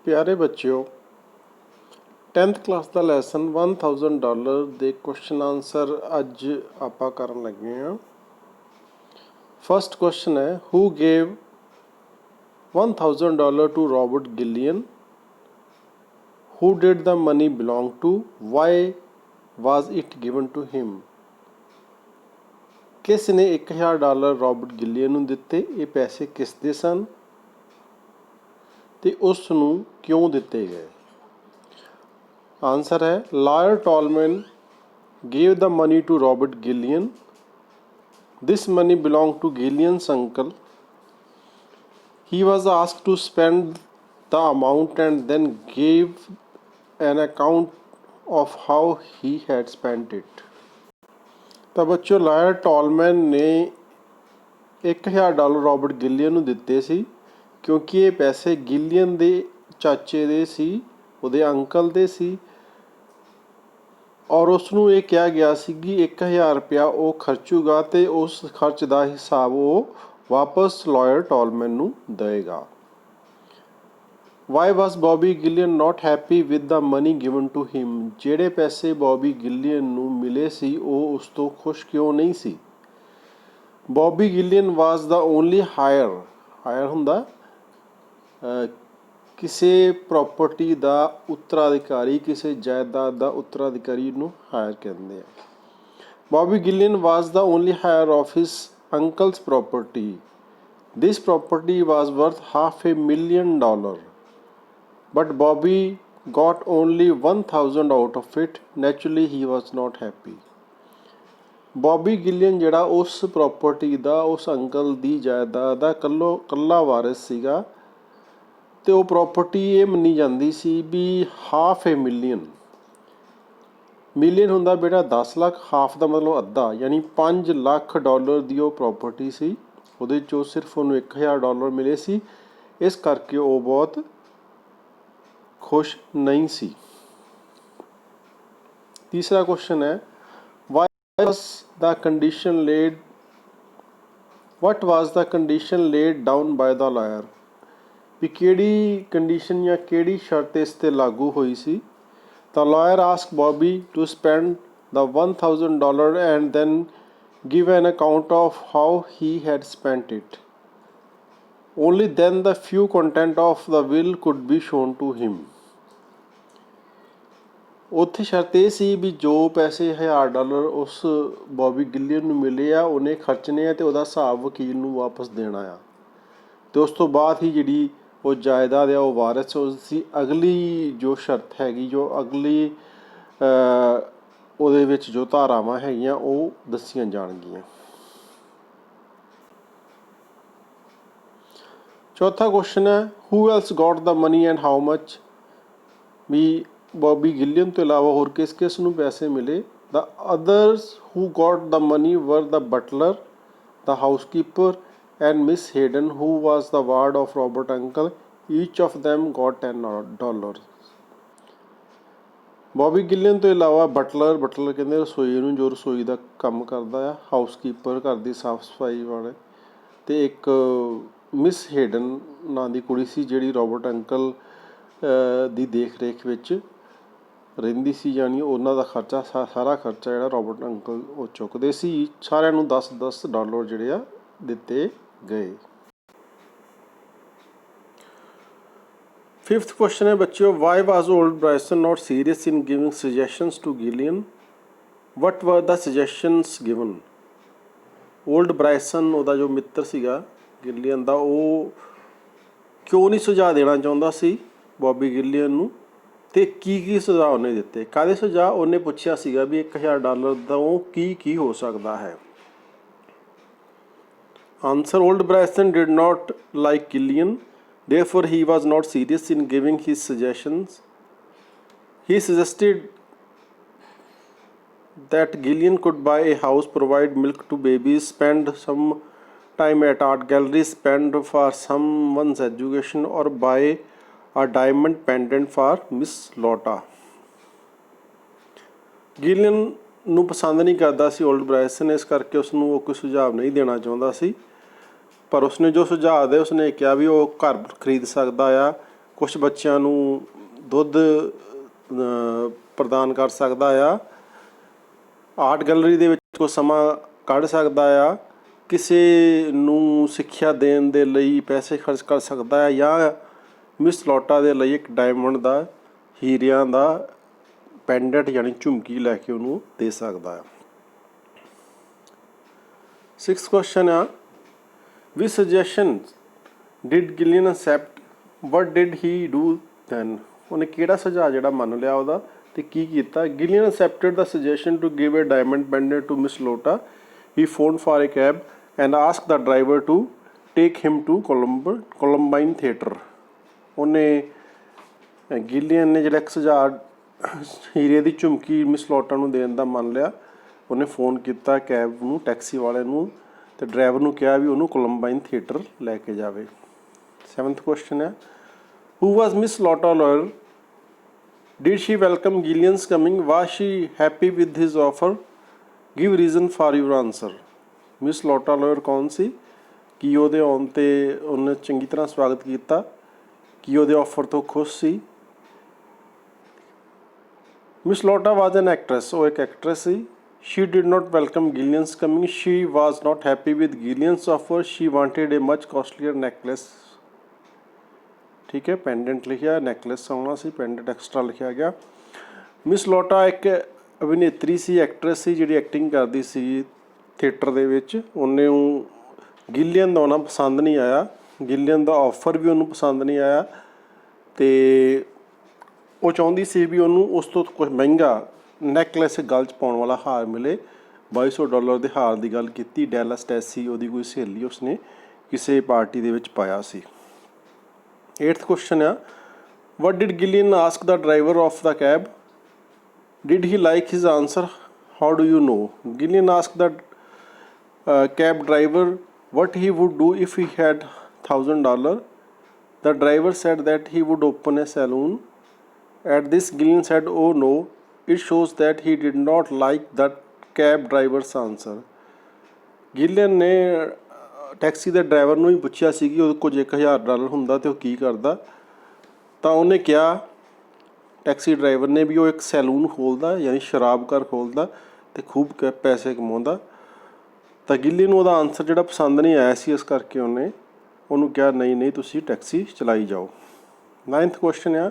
प्यारे बच्चों, 10th class का लैसन $1000 ਦੇ क्वेश्चन आंसर अज ਆਪਾਂ ਕਰਨ ਲੱਗੇ ਹਾਂ। फर्स्ट क्वेश्चन है, who gave $1000 to Robert Gillian? Who did the money belong to? Why was it given to him? किस ने $1000 रॉबर्ट गिलियन ਨੂੰ ਦਿੱਤੇ? ਇਹ ਪੈਸੇ ਕਿਸ ਦੇ ਸਨ ਤੇ ਉਸ ਨੂੰ ਕਿਉਂ ਦਿੱਤੇ ਗਏ? आंसर है, lawyer tall man gave the money to Robert Gillian. This money belonged to Gillian's uncle. He was asked to spend the amount and then gave an account of how he had spent it. ਤਾਂ ਬੱਚੋ lawyer Tolman ਨੇ $1000 Robert ਗਿਲੀਅਨ ਨੂੰ ਦਿੱਤੇ ਸੀ ਕਿਉਂਕਿ ਇਹ ਪੈਸੇ ਗਿਲੀਅਨ ਦੇ ਚਾਚੇ ਦੇ ਸੀ, ਉਹਦੇ ਅੰਕਲ ਦੇ ਸੀ ਔਰ ਉਸ ਨੂੰ ਇਹ ਕਿਹਾ ਗਿਆ ਸੀ ਕਿ 1000 ਰੁਪਇਆ ਉਹ ਖਰਚੂਗਾ ਅਤੇ ਉਸ ਖਰਚ ਦਾ ਹਿਸਾਬ ਉਹ ਵਾਪਸ ਲਾਇਰ ਟੋਲਮੈਨ ਨੂੰ ਦੇਵੇਗਾ। Why was Bobby Gillian not happy with the money given to him? ਜਿਹੜੇ ਪੈਸੇ ਬੌਬੀ ਗਿਲੀਅਨ ਨੂੰ ਮਿਲੇ ਸੀ ਉਹ ਉਸ ਤੋਂ ਖੁਸ਼ ਕਿਉਂ ਨਹੀਂ ਸੀ? Bobby Gillian was the only hire ਹੁੰਦਾ ਕਿਸੇ ਪ੍ਰੋਪਰਟੀ ਦਾ ਉੱਤਰਾਧਿਕਾਰੀ, ਕਿਸੇ ਜਾਇਦਾਦ ਦਾ ਉੱਤਰਾਧਿਕਾਰੀ ਨੂੰ ਹਾਇਰ ਕਹਿੰਦੇ ਆ। Bobby Gillian was the only heir of his uncle's property. This property was worth $500,000 but Bobby got only 1000 out of it. Naturally he was not happy. Bobby Gillian ਜਿਹੜਾ ਉਸ property ਦਾ, ਉਸ uncle ਦੀ ਜਾਇਦਾਦ ਦਾ ਇਕੱਲਾ ਵਾਰਿਸ ਸੀਗਾ ਅਤੇ ਉਹ ਪ੍ਰੋਪਰਟੀ ਇਹ ਮੰਨੀ ਜਾਂਦੀ ਸੀ ਵੀ $500,000 ਮਿਲੀਅਨ ਹੁੰਦਾ ਬੇਟਾ 10 ਲੱਖ, ਹਾਫ ਦਾ ਮਤਲਬ ਅੱਧਾ, ਯਾਨੀ $5 ਲੱਖ ਦੀ ਉਹ ਪ੍ਰੋਪਰਟੀ ਸੀ। ਉਹਦੇ 'ਚੋਂ ਸਿਰਫ ਉਹਨੂੰ $1000 ਮਿਲੇ ਸੀ, ਇਸ ਕਰਕੇ ਉਹ ਬਹੁਤ ਖੁਸ਼ ਨਹੀਂ ਸੀ। ਤੀਸਰਾ ਕੁਐਸਚਨ ਹੈ, what was the condition laid down by the lawyer? ਵੀ ਕਿਹੜੀ ਕੰਡੀਸ਼ਨ ਜਾਂ ਕਿਹੜੀ ਸ਼ਰਤ ਇਸ 'ਤੇ ਲਾਗੂ ਹੋਈ ਸੀ? The lawyer asked Bobby to spend the $1000 and then give an account of how he had spent it. Only then the few content of the will could be shown to him. ਉੱਥੇ ਸ਼ਰਤ ਇਹ ਸੀ ਵੀ ਜੋ ਪੈਸੇ $1000 ਉਸ ਬੌਬੀ ਗਿਲੀਅਨ ਨੂੰ ਮਿਲੇ ਆ ਉਹਨੇ ਖਰਚਣੇ ਆ ਅਤੇ ਉਹਦਾ ਹਿਸਾਬ ਵਕੀਲ ਨੂੰ ਵਾਪਸ ਦੇਣਾ ਆ ਅਤੇ ਉਸ ਤੋਂ ਬਾਅਦ ਹੀ ਜਿਹੜੀ ਉਹ ਜਾਇਦਾਦ ਆ ਉਹ ਵਾਰਿਸ ਉਸ ਦੀ ਅਗਲੀ ਜੋ ਸ਼ਰਤ ਹੈਗੀ, ਜੋ ਅਗਲੀ ਉਹਦੇ ਵਿੱਚ ਜੋ ਧਾਰਾਵਾਂ ਹੈਗੀਆਂ ਉਹ ਦੱਸੀਆਂ ਜਾਣਗੀਆਂ। ਚੌਥਾ ਕੁਐਸਚਨ ਹੈ, who else got the money and how much? ਵੀ ਬੌਬੀ ਗਿਲੀਅਨ ਤੋਂ ਇਲਾਵਾ ਹੋਰ ਕਿਸ ਕਿਸ ਨੂੰ ਪੈਸੇ ਮਿਲੇ? The others who got the money were the butler, the housekeeper and Miss Hayden, who was the ward of Robert uncle. Each of them got $10. Bobby Gillian ਤੋਂ ਇਲਾਵਾ ਬਟਲਰ ਕਹਿੰਦੇ ਰਸੋਈ ਨੂੰ, ਜੋ ਰਸੋਈ ਦਾ ਕੰਮ ਕਰਦਾ ਆ, ਹਾਊਸਕੀਪਰ ਘਰ ਦੀ ਸਾਫ਼ ਸਫਾਈ ਵਾਲੇ, ਅਤੇ ਇੱਕ ਮਿਸ ਹੇਡਨ ਨਾਂ ਦੀ ਕੁੜੀ ਸੀ ਜਿਹੜੀ ਰੋਬਰਟ ਅੰਕਲ ਦੀ ਦੇਖ ਰੇਖ ਵਿੱਚ ਰਹਿੰਦੀ ਸੀ, ਯਾਨੀ ਉਹਨਾਂ ਦਾ ਖਰਚਾ ਸਾਰਾ ਖਰਚਾ ਜਿਹੜਾ ਰੋਬਰਟ ਅੰਕਲ ਉਹ ਚੁੱਕਦੇ ਸੀ। ਸਾਰਿਆਂ ਨੂੰ $10 ਜਿਹੜੇ ਆ ਦਿੱਤੇ ਗਏ। ਫਿਫਥ ਕੁਐਸਚਨ ਹੈ ਬੱਚਿਓ, why was old Bryson not serious in giving suggestions to Gillian? What were the suggestions given? Old Bryson ਉਹਦਾ ਜੋ ਮਿੱਤਰ ਸੀਗਾ ਗਿਲੀਅਨ ਦਾ, ਉਹ ਕਿਉਂ ਨਹੀਂ ਸੁਝਾਅ ਦੇਣਾ ਚਾਹੁੰਦਾ ਸੀ ਬੌਬੀ ਗਿਲੀਅਨ ਨੂੰ, ਅਤੇ ਕੀ ਸੁਝਾਅ ਉਹਨੇ ਦਿੱਤੇ? ਕਾਹਦੇ ਸੁਝਾਅ? ਉਹਨੇ ਪੁੱਛਿਆ ਸੀਗਾ ਵੀ $1000 ਤੋਂ ਕੀ ਹੋ ਸਕਦਾ ਹੈ। Answer, old Bryson did not like Gillian, therefore he was not serious in giving his suggestions. He suggested that Gillian could buy a house, provide milk to babies, spend some time at art galleries, spend for someone's education, or buy a diamond pendant for Miss Lotta. Gillian ਨੂੰ ਪਸੰਦ ਨਹੀਂ ਕਰਦਾ ਸੀ old Bryson, ਇਸ ਕਰਕੇ ਉਸਨੂੰ ਉਹ ਕੋਈ ਸੁਝਾਅ ਨਹੀਂ ਦੇਣਾ ਚਾਹੁੰਦਾ ਸੀ, ਪਰ ਉਸਨੇ ਜੋ ਸੁਝਾਅ ਦੇ ਉਸਨੇ ਕਿਹਾ ਵੀ ਉਹ ਘਰ ਖਰੀਦ ਸਕਦਾ ਆ, ਕੁਛ ਬੱਚਿਆਂ ਨੂੰ ਦੁੱਧ ਪ੍ਰਦਾਨ ਕਰ ਸਕਦਾ ਆ, ਆਰਟ ਗੈਲਰੀ ਦੇ ਵਿੱਚ ਕੁਛ ਸਮਾਂ ਕੱਢ ਸਕਦਾ ਆ, ਕਿਸੇ ਨੂੰ ਸਿੱਖਿਆ ਦੇਣ ਦੇ ਲਈ ਪੈਸੇ ਖਰਚ ਕਰ ਸਕਦਾ ਹੈ, ਜਾਂ ਮਿਸ ਲੋਟਾ ਦੇ ਲਈ ਇੱਕ ਡਾਇਮੰਡ ਦਾ ਹੀਰਿਆਂ ਦਾ ਪੈਂਡੈਂਟ ਯਾਨੀ ਝੁਮਕੀ ਲੈ ਕੇ ਉਹਨੂੰ ਦੇ ਸਕਦਾ ਹੈ। 6th question ਆ, which suggestion did Gillian accept? What did he do then? ਉਹਨੇ ਕਿਹੜਾ ਸੁਝਾਅ ਜਿਹੜਾ ਮੰਨ ਲਿਆ ਉਹਦਾ ਤੇ ਕੀ ਕੀਤਾ? Gillian accepted the suggestion to give a diamond pendant to Miss Lota. He phoned for a cab and asked the driver to take him to Columbine Theatre. ਉਹਨੇ ਗਿਲੀਅਨ ਨੇ ਜਿਹੜਾ ਇੱਕ ਸੁਝਾਅ ਹੀਰੇ ਦੀ ਝੁਮਕੀ ਮਿਸ ਲੋਟਾ ਨੂੰ ਦੇਣ ਦਾ ਮੰਨ ਲਿਆ। ਉਹਨੇ ਫੋਨ ਕੀਤਾ ਕੈਬ ਨੂੰ, ਟੈਕਸੀ ਵਾਲੇ ਨੂੰ, ਤੇ ਡਰਾਈਵਰ ਨੂੰ ਕਿਹਾ ਵੀ ਉਹਨੂੰ ਕੋਲੰਬਾਈਨ ਥੀਏਟਰ ਲੈ ਕੇ ਜਾਵੇ। 7th ਕੁਐਸਚਨ ਹੈ, who was Miss Lotta Lyre? Did she welcome Gillian's coming? Was she happy with his offer? Give reason for your answer. Miss Lotta Lyre ਕੌਣ ਸੀ? ਕੀ ਉਹਦੇ ਆਉਣ 'ਤੇ ਉਹਨੇ ਚੰਗੀ ਤਰ੍ਹਾਂ ਸਵਾਗਤ ਕੀਤਾ? ਕੀ ਉਹਦੇ ਆਫਰ ਤੋਂ ਖੁਸ਼ ਸੀ? ਮਿਸ ਲੋਟਾ ਵਾਜ਼ ਐਨ ਐਕਟਰੈਸ, ਉਹ ਇੱਕ actress C. She did not welcome Gillian's coming. She was not happy with Gillian's offer. She wanted a much costlier necklace. ठीक है, पेंडेंट लिखा, नैकलेस आना सी, पेंडेंट एक्सट्रा लिखा गया। मिस लोटा एक अभिनेत्री सी, एक्ट्रेस सी, जिहड़ी एक्टिंग करदी सी थिएटर दे विच। उन्हें गिलियन दा आउणा पसंद नहीं आया, गिलियन दा ऑफर भी उन्होंने पसंद नहीं आया, तो वो चाहुंदी सी भी उन्होंने उस तो कुछ महंगा नैकलेस गल च पाउण वाला हार मिले। $2200 के हार की गल की। डेला स्टैसी ਉਹਦੀ कोई सहेली उसने किसी पार्टी ਦੇ ਵਿੱਚ ਪਾਇਆ ਸੀ। 8th क्वेश्चन है, what did Gillian ask the driver of the cab? Did he like his answer? How do you know? Gillian asked the cab driver what he would do if he had $1000. The driver said that he would open a saloon. At this, Gillian said, oh no. It shows that he did not like the cab driver's answer. Gillian ने taxi के driver ਨੂੰ ਹੀ ਪੁੱਛਿਆ ਸੀ ਕਿ ਉਹਦੇ ਕੋਲ $1000 ਹੁੰਦਾ ਤੇ ਉਹ ਕੀ ਕਰਦਾ। ਤਾਂ ਉਹਨੇ ਕਿਹਾ ਟੈਕਸੀ ਡਰਾਈਵਰ ਨੇ ਵੀ ਉਹ ਇੱਕ ਸੈਲੂਨ ਖੋਲ੍ਹਦਾ, ਯਾਨੀ ਸ਼ਰਾਬ ਘਰ ਖੋਲ੍ਹਦਾ ਤੇ ਖੂਬ ਪੈਸੇ ਕਮਾਉਂਦਾ। ਤਾਂ ਗਿੱਲੀ ਨੂੰ ਉਹਦਾ ਆਨਸਰ ਜਿਹੜਾ ਪਸੰਦ ਨਹੀਂ ਆਇਆ ਸੀ, ਇਸ ਕਰਕੇ ਉਹਨੂੰ ਕਿਹਾ ਨਹੀਂ ਨਹੀਂ ਤੁਸੀਂ ਟੈਕਸੀ ਚਲਾਈ ਜਾਓ। 9th ਕੁਐਸਚਨ ਆ,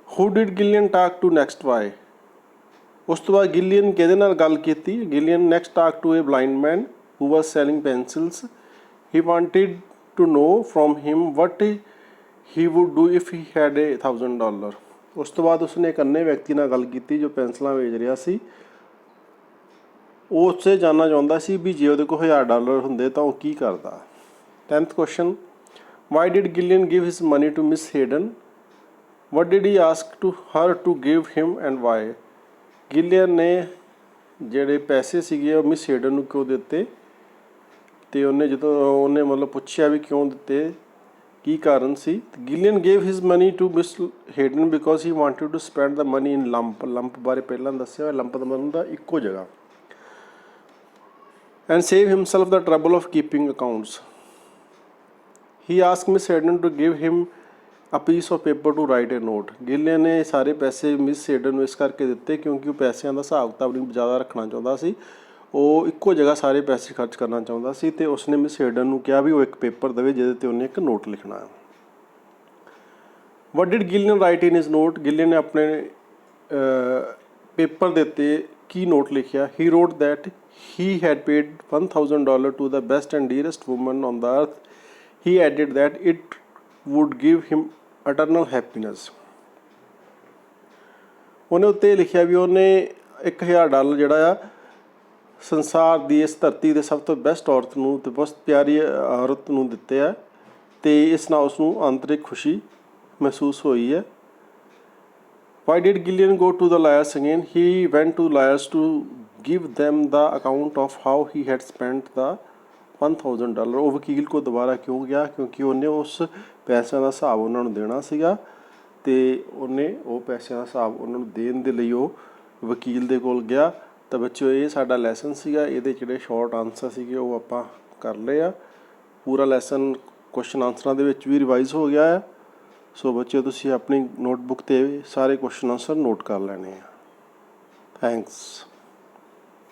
who did Gillian talk to next? Why? ਉਸ ਤੋਂ ਬਾਅਦ ਗਿਲੀਅਨ ਕਿਹਦੇ ਨਾਲ ਗੱਲ ਕੀਤੀ? ਗਿਲੀਅਨ next talked to a blind man who was selling pencils. He wanted to know from him what he would do if he had $1000. ਉਸ ਤੋਂ ਬਾਅਦ ਉਸਨੇ ਇੱਕ ਅੰਨੇ ਵਿਅਕਤੀ ਨਾਲ ਗੱਲ ਕੀਤੀ ਜੋ ਪੈਨਸਲਾਂ ਵੇਚ ਰਿਹਾ ਸੀ। ਉਹ ਉਸਸੇ ਜਾਣਨਾ ਚਾਹੁੰਦਾ ਸੀ ਵੀ ਜੇ ਉਹਦੇ ਕੋਲ $1000 ਹੁੰਦੇ ਤਾਂ ਉਹ ਕੀ ਕਰਦਾ। 10th question, why did Gillian give his money to Miss Hayden? What did he ask to her to give him and why? ਗਿਲੀਅਨ ਨੇ ਜਿਹੜੇ ਪੈਸੇ ਸੀਗੇ ਉਹ ਮਿਸ ਹੇਡਨ ਨੂੰ ਕਿਉਂ ਦਿੱਤੇ ਤੇ ਉਹਨੇ ਜਦੋਂ ਉਹਨੇ ਮਤਲਬ ਪੁੱਛਿਆ ਵੀ ਕਿਉਂ ਦਿੱਤੇ, ਕੀ ਕਾਰਨ ਸੀ? Gillian gave his money to Miss Hayden because he wanted to spend the money in lump. Lump ਬਾਰੇ ਪਹਿਲਾਂ ਦੱਸਿਆ ਹੋਇਆ, ਲੰਪ ਦਾ ਮਤਲਬ ਹੁੰਦਾ ਇੱਕੋ ਜਗ੍ਹਾ। And save himself the trouble of keeping accounts. He asks Miss Hayden to give him a piece of paper to write a note. Gillian ਨੇ ਸਾਰੇ ਪੈਸੇ ਮਿਸ ਹੇਡਨ ਨੂੰ ਇਸ ਕਰਕੇ ਦਿੱਤੇ ਕਿਉਂਕਿ ਉਹ ਪੈਸਿਆਂ ਦਾ ਹਿਸਾਬ ਕਿਤਾਬ ਨਹੀਂ ਜ਼ਿਆਦਾ ਰੱਖਣਾ ਚਾਹੁੰਦਾ ਸੀ। ਉਹ ਇੱਕੋ ਜਗ੍ਹਾ ਸਾਰੇ ਪੈਸੇ ਖਰਚ ਕਰਨਾ ਚਾਹੁੰਦਾ ਸੀ ਅਤੇ ਉਸਨੇ ਮਿਸ ਹੇਡਨ ਨੂੰ ਕਿਹਾ ਵੀ ਉਹ ਇੱਕ ਪੇਪਰ ਦੇਵੇ ਜਿਹਦੇ 'ਤੇ ਉਹਨੇ ਇੱਕ ਨੋਟ ਲਿਖਣਾ ਹੈ। What did Gillian write in his note? Gillian ਨੇ ਆਪਣੇ ਪੇਪਰ ਦੇ ਉੱਤੇ ਕੀ ਨੋਟ ਲਿਖਿਆ? He wrote that he had paid $1000 to the best and dearest woman on the earth. He added that it would give him eternal happiness. ਉਹਨੇ ਉੱਤੇ ਲਿਖਿਆ ਵੀ ਉਹਨੇ $1000 ਜਿਹੜਾ ਆ ਸੰਸਾਰ ਦੀ ਇਸ ਧਰਤੀ ਦੇ ਸਭ ਤੋਂ ਬੈਸਟ ਔਰਤ ਨੂੰ ਅਤੇ ਬਹੁਤ ਪਿਆਰੀ ਔਰਤ ਨੂੰ ਦਿੱਤੇ ਆ ਅਤੇ ਇਸ ਨਾਲ ਉਸਨੂੰ ਆਂਤਰਿਕ ਖੁਸ਼ੀ ਮਹਿਸੂਸ ਹੋਈ ਹੈ। Why did Gillian go to the lawyers again? He went to lawyers to give them the account of how he had spent the $1000. ਉਹ ਵਕੀਲ ਕੋਲ ਦੁਬਾਰਾ ਕਿਉਂ ਗਿਆ? ਕਿਉਂਕਿ ਉਹਨੇ ਉਸ ਪੈਸਿਆਂ ਦਾ ਹਿਸਾਬ ਉਹਨਾਂ ਨੂੰ ਦੇਣਾ ਸੀਗਾ ਅਤੇ ਉਹਨੇ ਉਹ ਪੈਸਿਆਂ ਦਾ ਹਿਸਾਬ ਉਹਨਾਂ ਨੂੰ ਦੇਣ ਦੇ ਲਈ ਉਹ ਵਕੀਲ ਦੇ ਕੋਲ ਗਿਆ। ਤਾਂ ਬੱਚਿਓ ਇਹ ਸਾਡਾ ਲੈਸਨ ਸੀਗਾ, ਇਹਦੇ ਜਿਹੜੇ ਸ਼ਾਰਟ ਆਨਸਰ ਸੀਗੇ ਉਹ ਆਪਾਂ ਕਰ ਲਏ ਆ। ਪੂਰਾ ਲੈਸਨ ਕੁਐਸਚਨ ਆਨਸਰਾਂ ਦੇ ਵਿੱਚ ਵੀ ਰਿਵਾਈਜ਼ ਹੋ ਗਿਆ ਹੈ। ਸੋ ਬੱਚਿਓ ਤੁਸੀਂ ਆਪਣੀ ਨੋਟਬੁੱਕ 'ਤੇ ਸਾਰੇ ਕੁਐਸਚਨ ਆਨਸਰ ਨੋਟ ਕਰ ਲੈਣੇ ਆ। ਥੈਂਕਸ।